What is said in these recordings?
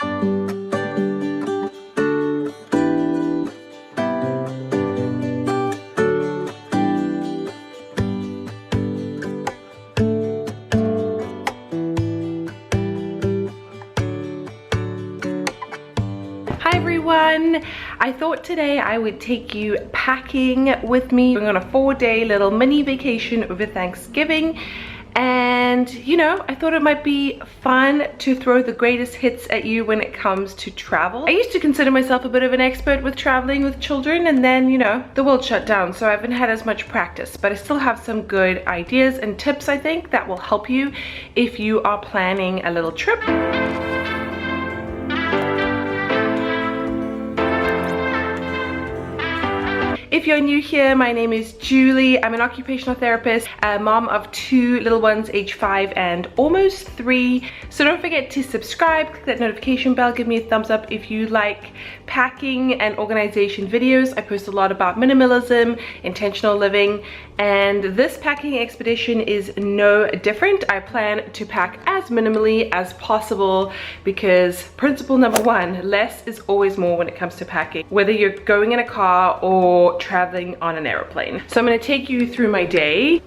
I thought today I would take you packing with me. We're on a 4-day little mini vacation over Thanksgiving, and you know, I thought it might be fun to throw the greatest hits at you when it comes to travel. I used to consider myself a bit of an expert with traveling with children, and then, you know, the world shut down, so I haven't had as much practice, but I still have some good ideas and tips, I think, that will help you if you are planning a little trip. If you're new here, my name is Julie. I'm an occupational therapist, a mom of 2 little ones, age 5 and almost 3. So don't forget to subscribe, click that notification bell, give me a thumbs up if you like packing and organization videos. I post a lot about minimalism, intentional living, and this packing expedition is no different. I plan to pack as minimally as possible because principle number 1, less is always more when it comes to packing, whether you're going in a car or traveling on an airplane. So I'm going to take you through my day.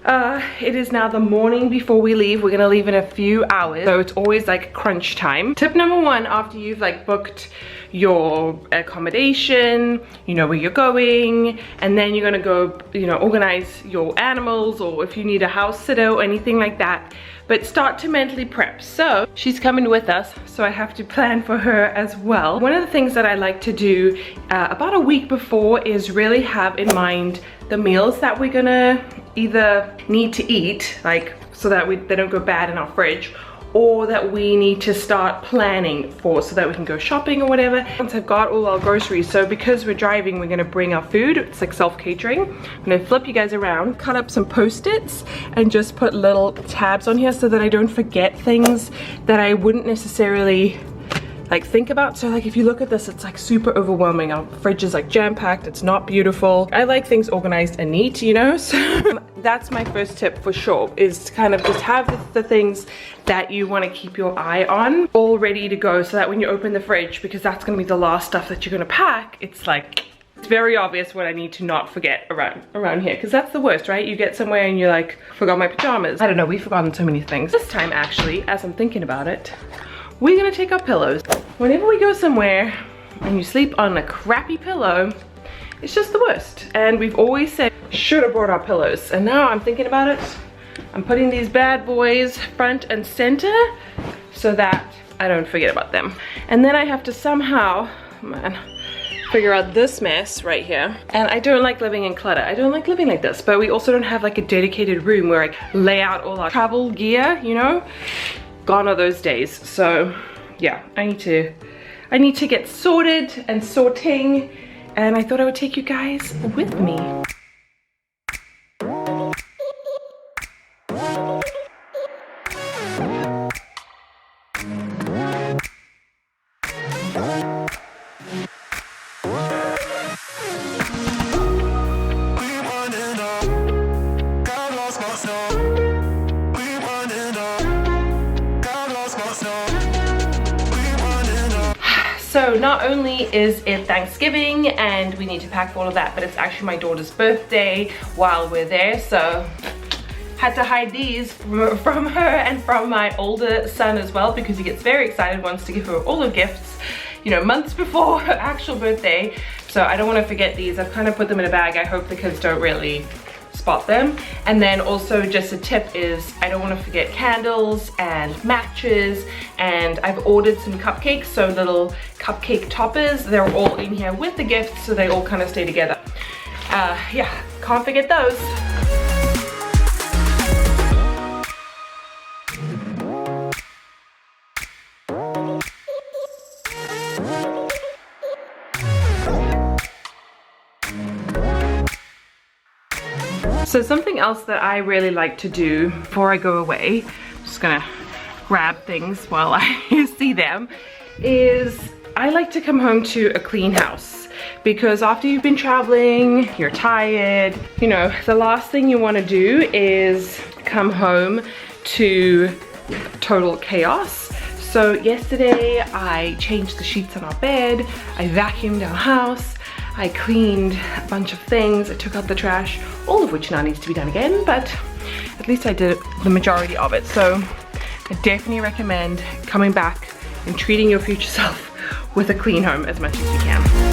It is now the morning before we leave. We're going to leave in a few hours, so it's always like crunch time. Tip number 1, after you've like booked your accommodation, you know where you're going, and then you're gonna go, you know, organize your animals, or if you need a house sitter or anything like that, but start to mentally prep. So she's coming with us, so I have to plan for her as well. One of the things that I like to do about a week before is really have in mind the meals that we're gonna either need to eat, like so that they don't go bad in our fridge, or that we need to start planning for so that we can go shopping or whatever. Once I've got all our groceries, so because we're driving, we're gonna bring our food. It's like self-catering. I'm gonna flip you guys around, cut up some Post-its, and just put little tabs on here so that I don't forget things that I wouldn't necessarily like think about. So like if you look at this, it's like super overwhelming. Our fridge is like jam-packed, it's not beautiful. I like things organized and neat, you know? So that's my first tip for sure, is to kind of just have the things that you want to keep your eye on all ready to go, so that when you open the fridge, because that's going to be the last stuff that you're going to pack, it's like, it's very obvious what I need to not forget around here, because that's the worst, right? You get somewhere and you're like, forgot my pajamas. I don't know, we've forgotten so many things. This time actually, as I'm thinking about it, we're gonna take our pillows. Whenever we go somewhere and you sleep on a crappy pillow, it's just the worst. And we've always said, should have brought our pillows. And now I'm thinking about it, I'm putting these bad boys front and center so that I don't forget about them. And then I have to somehow, man, figure out this mess right here. And I don't like living in clutter. I don't like living like this, but we also don't have like a dedicated room where I lay out all our travel gear, you know? Gone are those days. So yeah, I need to get sorted and sorting, and I thought I would take you guys with me. So not only is it Thanksgiving and we need to pack for all of that, but it's actually my daughter's birthday while we're there, so had to hide these from her and from my older son as well, because he gets very excited, wants to give her all the gifts, you know, months before her actual birthday. So I don't want to forget these. I've kind of put them in a bag. I hope the kids don't really spot them. And then also just a tip is I don't want to forget candles and matches, and I've ordered some cupcakes, so little cupcake toppers. They're all in here with the gifts, so they all kind of stay together. Yeah, can't forget those. So something else that I really like to do before I go away, I'm just gonna grab things while I see them, is I like to come home to a clean house, because after you've been traveling, you're tired, you know, the last thing you want to do is come home to total chaos. So yesterday I changed the sheets on our bed, I vacuumed our house, I cleaned a bunch of things, I took out the trash, all of which now needs to be done again, but at least I did the majority of it. So I definitely recommend coming back and treating your future self with a clean home as much as you can.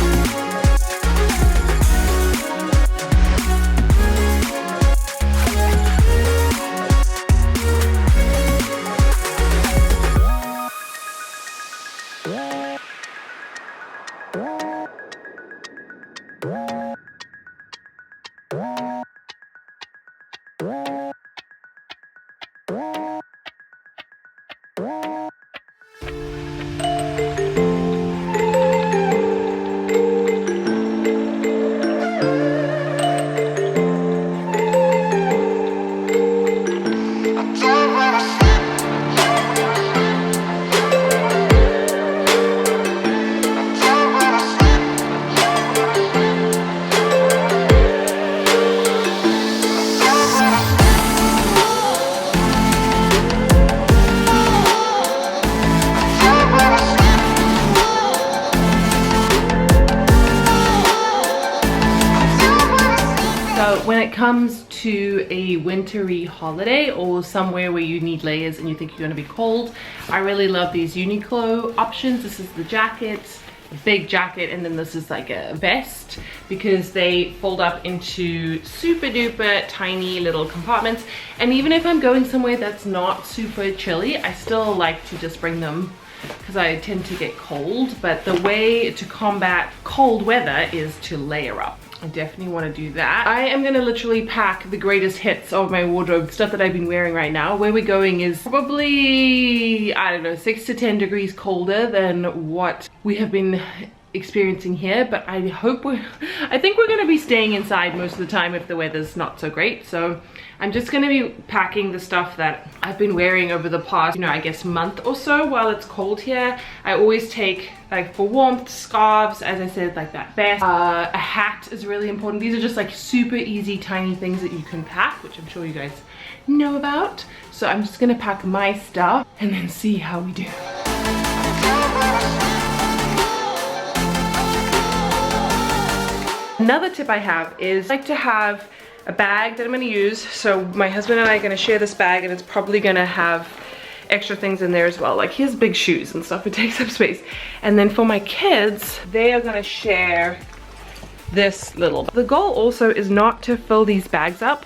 When it comes to a wintry holiday or somewhere where you need layers and you think you're going to be cold, I really love these Uniqlo options. This is the jacket, a big jacket, and then this is like a vest, because they fold up into super duper tiny little compartments. And even if I'm going somewhere that's not super chilly, I still like to just bring them because I tend to get cold. But the way to combat cold weather is to layer up. I definitely want to do that. I am going to literally pack the greatest hits of my wardrobe, stuff that I've been wearing right now. Where we're going is probably, I don't know, 6 to 10 degrees colder than what we have been experiencing here, but I think we're going to be staying inside most of the time if the weather's not so great. So I'm just going to be packing the stuff that I've been wearing over the past, you know, I guess month or so while it's cold here. I always take, like, for warmth, scarves, as I said, like that vest. A hat is really important. These are just like super easy tiny things that you can pack, which I'm sure you guys know about. So I'm just going to pack my stuff and then see how we do. Another tip I have is I like to have a bag that I'm going to use. So my husband and I are going to share this bag, and it's probably going to have extra things in there as well. Like, here's big shoes and stuff, it takes up space. And then for my kids, they are going to share this little. The goal also is not to fill these bags up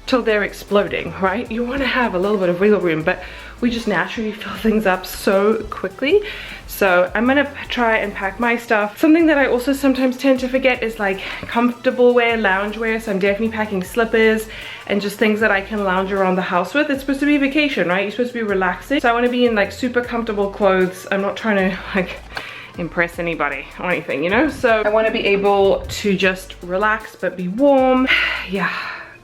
till they're exploding, right? You want to have a little bit of wiggle room, but we just naturally fill things up so quickly. So I'm gonna try and pack my stuff. Something that I also sometimes tend to forget is like comfortable wear, lounge wear. So I'm definitely packing slippers and just things that I can lounge around the house with. It's supposed to be vacation, right? You're supposed to be relaxing. So I want to be in like super comfortable clothes. I'm not trying to like impress anybody or anything, you know? So I want to be able to just relax but be warm. Yeah,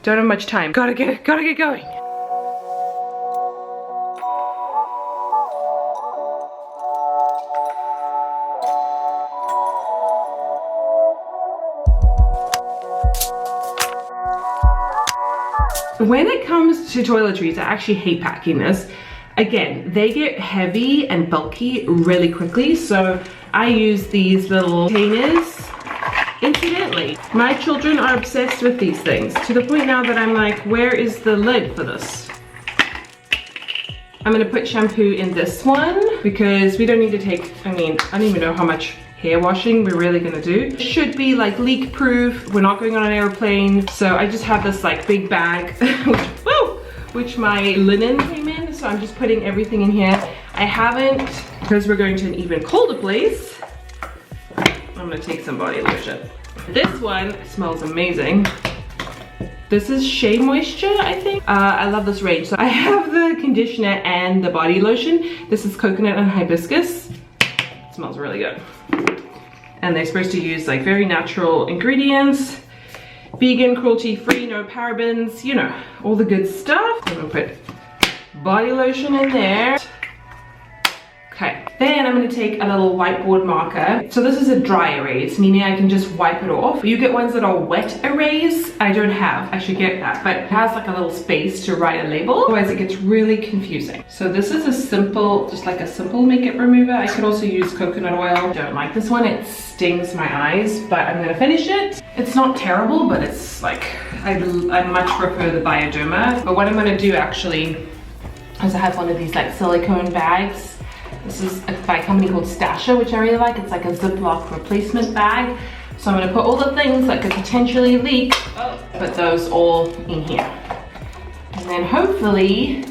don't have much time. Gotta get going. When it comes to toiletries, I actually hate packing this. Again, they get heavy and bulky really quickly, so I use these little containers. Incidentally, my children are obsessed with these things, to the point now that I'm like, where is the lid for this? I'm gonna put shampoo in this one, because we don't need to take, I mean, I don't even know how much hair washing we're really gonna do. It should be like leak proof. We're not going on an airplane. So I just have this like big bag, which my linen came in. So I'm just putting everything in here. I haven't, because we're going to an even colder place, I'm gonna take some body lotion. This one smells amazing. This is Shea Moisture, I think. I love this range. So I have the conditioner and the body lotion. This is coconut and hibiscus. It smells really good. And they're supposed to use like very natural ingredients, vegan, cruelty-free, no parabens, you know, all the good stuff. I'm gonna put body lotion in there. Okay, then I'm going to take a little whiteboard marker. So this is a dry erase, meaning I can just wipe it off. You get ones that are wet erase. I don't have, I should get that, but it has like a little space to write a label. Otherwise it gets really confusing. So this is a simple, just like a simple makeup remover. I could also use coconut oil. I don't like this one, it stings my eyes, but I'm gonna finish it. It's not terrible, but it's like, I much prefer the Bioderma. But what I'm gonna do actually is I have one of these like silicone bags. This is by a company called Stasha, which I really like. It's like a Ziploc replacement bag. So I'm gonna put all the things that could potentially leak, put those all in here. And then hopefully,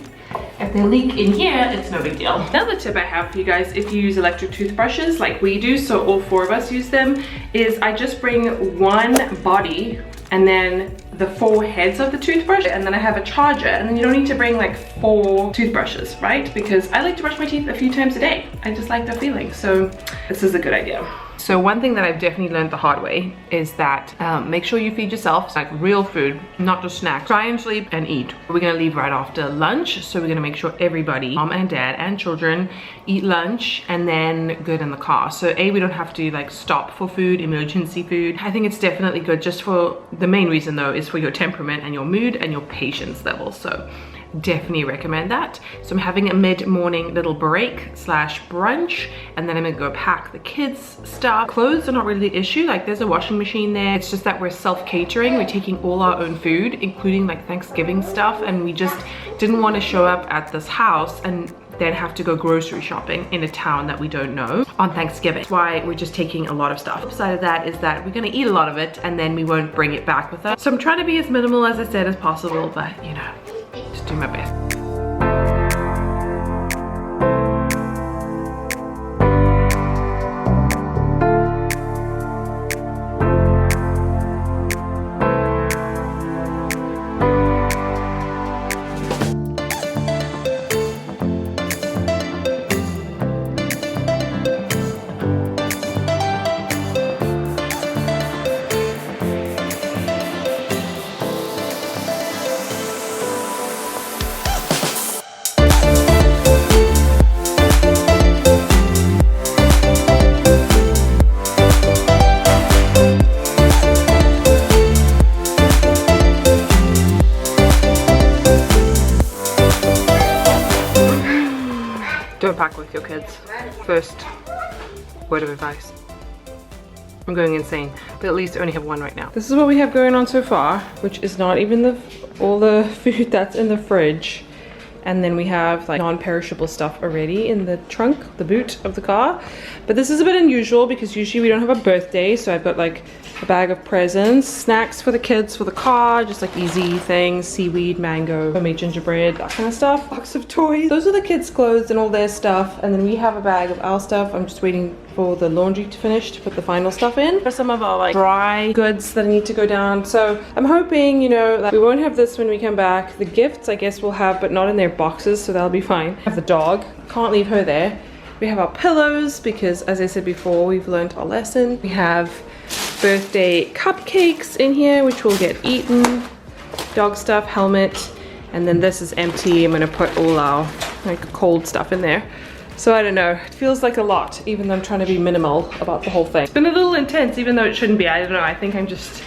if they leak in here, it's no big deal. Another tip I have for you guys, if you use electric toothbrushes like we do, so all 4 of us use them, is I just bring one body and then the 4 heads of the toothbrush, and then I have a charger, and then you don't need to bring like 4 toothbrushes, right? Because I like to brush my teeth a few times a day. I just like the feeling, so this is a good idea. So one thing that I've definitely learned the hard way is that make sure you feed yourself like real food, not just snacks. Try and sleep and eat. We're gonna leave right after lunch, so we're gonna make sure everybody, mom and dad and children, eat lunch and then good in the car. So we don't have to like stop for food, emergency food. I think it's definitely good, just for the main reason though is for your temperament and your mood and your patience level. So definitely recommend that. So I'm having a mid-morning little break slash brunch, and then I'm gonna go pack the kids stuff. Clothes are not really the issue, like there's a washing machine there. It's just that we're self-catering. We're taking all our own food, including like Thanksgiving stuff, and we just didn't want to show up at this house and then have to go grocery shopping in a town that we don't know on Thanksgiving. That's why we're just taking a lot of stuff. The side of that is that we're gonna eat a lot of it and then we won't bring it back with us. So I'm trying to be as minimal as I said as possible, but you know, just do my best. Don't pack with your kids. First word of advice. I'm going insane, but at least I only have one right now. This is what we have going on so far, which is not even all the food that's in the fridge. And then we have like non-perishable stuff already in the trunk, the boot of the car. But this is a bit unusual because usually we don't have a birthday. So I've got like a bag of presents, snacks for the kids for the car, just like easy things, seaweed, mango, homemade gingerbread, that kind of stuff. Box of toys. Those are the kids' clothes and all their stuff. And then we have a bag of our stuff. I'm just waiting for the laundry to finish to put the final stuff in. There's some of our like dry goods that need to go down. So I'm hoping, you know, that we won't have this when we come back. The gifts I guess we'll have, but not in their boxes, so that'll be fine. I have the dog, can't leave her there. We have our pillows because, as I said before, we've learned our lesson. We have birthday cupcakes in here which will get eaten, dog stuff, helmet, and then this is empty. I'm gonna put all our like cold stuff in there. So I don't know, it feels like a lot, even though I'm trying to be minimal about the whole thing. It's been a little intense, even though it shouldn't be. I don't know, I think I'm just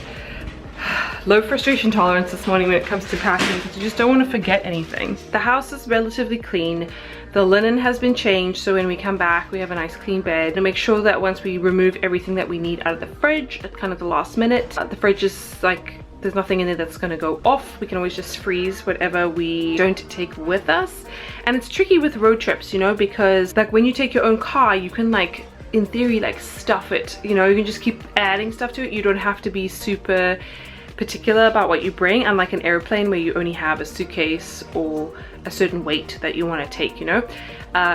low frustration tolerance this morning when it comes to packing, because you just don't want to forget anything. The house is relatively clean. The linen has been changed, so when we come back we have a nice clean bed. And make sure that once we remove everything that we need out of the fridge at kind of the last minute, the fridge is like, there's nothing in there that's gonna go off. We can always just freeze whatever we don't take with us. And it's tricky with road trips, you know, because like when you take your own car, you can like, in theory, like stuff it, you know, you can just keep adding stuff to it. You don't have to be super particular about what you bring, unlike an airplane where you only have a suitcase or a certain weight that you want to take, you know.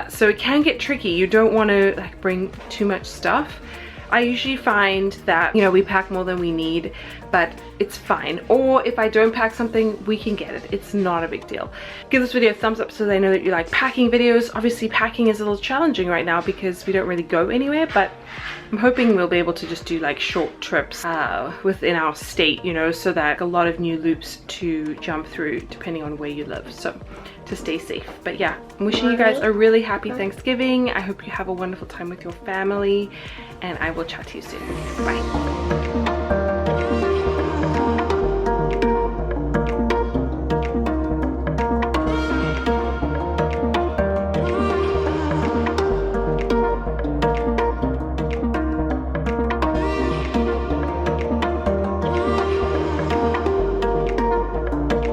So it can get tricky. You don't want to like bring too much stuff. I usually find that, you know, we pack more than we need, but it's fine. Or if I don't pack something, we can get it. It's not a big deal. Give this video a thumbs up so they know that you like packing videos. Obviously packing is a little challenging right now because we don't really go anywhere, but I'm hoping we'll be able to just do like short trips within our state, you know, so that a lot of new loops to jump through depending on where you live. So to stay safe. But yeah, I'm wishing you guys a really happy Thanksgiving. I hope you have a wonderful time with your family, and I will chat to you soon. Bye.